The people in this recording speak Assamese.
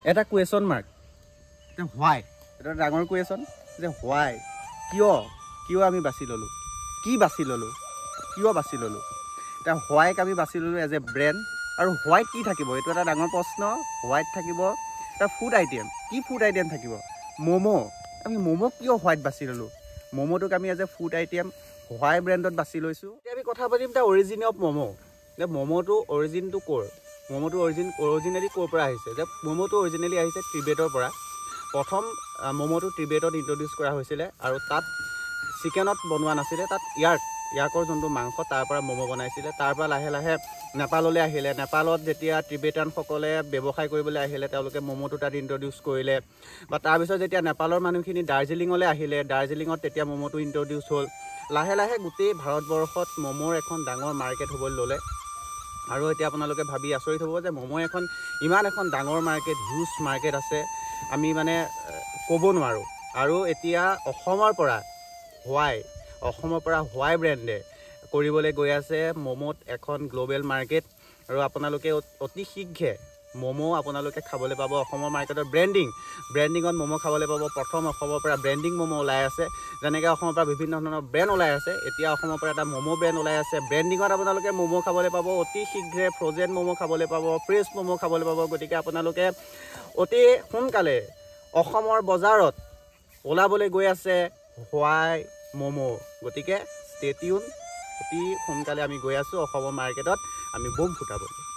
এটা কুৱেশ্যন মাৰ্ক যে হোৱাই, এটা ডাঙৰ কুৱেশ্যন যে হোৱাই, কিয় আমি বাছি ল'লোঁ, কি বাছি ল'লোঁ, কিয় বাছি ল'লোঁ। এতিয়া হোৱাইক আমি বাছি ল'লোঁ এজ এ ব্ৰেণ্ড। আৰু হোৱাইট কি থাকিব, এইটো এটা ডাঙৰ প্ৰশ্ন। হোৱাইট থাকিব এটা ফুড আইটেম। কি ফুড আইটেম থাকিব? ম'ম'। আমি ম'ম' কিয় হোৱাইট বাছি ল'লোঁ? ম'ম'টোক আমি এজ এ ফুড আইটেম হোৱাই ব্ৰেণ্ডত বাছি লৈছোঁ। এতিয়া আমি কথা পাতিম দ্য অৰিজিন অফ ম'ম'। যে ম'ম'টো অৰিজিনটো ক'ৰ? ম'ম'টো অৰিজিনেলি ক'ৰ পৰা আহিছে? যে ম'ম'টো অৰিজিনেলি আহিছে টিবেটৰ পৰা। প্ৰথম ম'ম'টো টিবেটত ইণ্ট্ৰডিউচ কৰা হৈছিলে আৰু তাত চিকেনত বনোৱা নাছিলে, তাত ইয়াকৰ যোনটো মাংস তাৰ পৰা ম'ম' বনাইছিলে। তাৰ পৰা লাহে লাহে নেপাললৈ আহিলে। নেপালত যেতিয়া টিবেটানসকলে ব্যৱসায় কৰিবলৈ আহিলে, তেওঁলোকে ম'ম'টো তাত ইণ্ট্ৰডিউচ কৰিলে। বা তাৰপিছত যেতিয়া নেপালৰ মানুহখিনি দাৰ্জিলিঙলৈ আহিলে, দাৰ্জিলিঙত তেতিয়া ম'ম'টো ইণ্ট্ৰডিউচ হ'ল। লাহে লাহে গোটেই ভাৰতবৰ্ষত ম'ম'ৰ এখন ডাঙৰ মাৰ্কেট হ'বলৈ ল'লে। আৰু এতিয়া আপোনালোকে ভাবি আচৰিত হ'ব যে ম'ম' ইমান এখন ডাঙৰ মাৰ্কেট, হিউজ মাৰ্কেট আছে, আমি মানে ক'ব নোৱাৰোঁ। আৰু এতিয়া অসমৰ পৰা হোৱাই ব্ৰেণ্ডে কৰিবলৈ গৈ আছে ম'ম'ত এখন গ্ল'বেল মাৰ্কেট। আৰু আপোনালোকে অতি শীঘ্ৰে ম'ম' আপোনালোকে খাবলৈ পাব অসমৰ মাৰ্কেটত। ব্ৰেণ্ডিঙত ম'ম' খাবলৈ পাব। প্ৰথম অসমৰ পৰা ব্ৰেণ্ডিং ম'ম' ওলাই আছে। যেনেকৈ অসমৰ পৰা বিভিন্ন ধৰণৰ ব্ৰেণ্ড ওলাই আছে, এতিয়া অসমৰ পৰা এটা ম'ম' ব্ৰেণ্ড ওলাই আছে। ব্ৰেণ্ডিঙত আপোনালোকে ম'ম' খাবলৈ পাব অতি শীঘ্ৰে। ফ্ৰ'জেন ম'ম' খাবলৈ পাব, ফ্ৰেছ ম'ম' খাবলৈ পাব। গতিকে আপোনালোকে অতি সোনকালে অসমৰ বজাৰত ওলাবলৈ গৈ আছে হোৱাই ম'ম'। গতিকে ষ্টে টিউন, অতি সোনকালে আমি গৈ আছোঁ অসমৰ মাৰ্কেটত আমি বোম ফুটাবলৈ।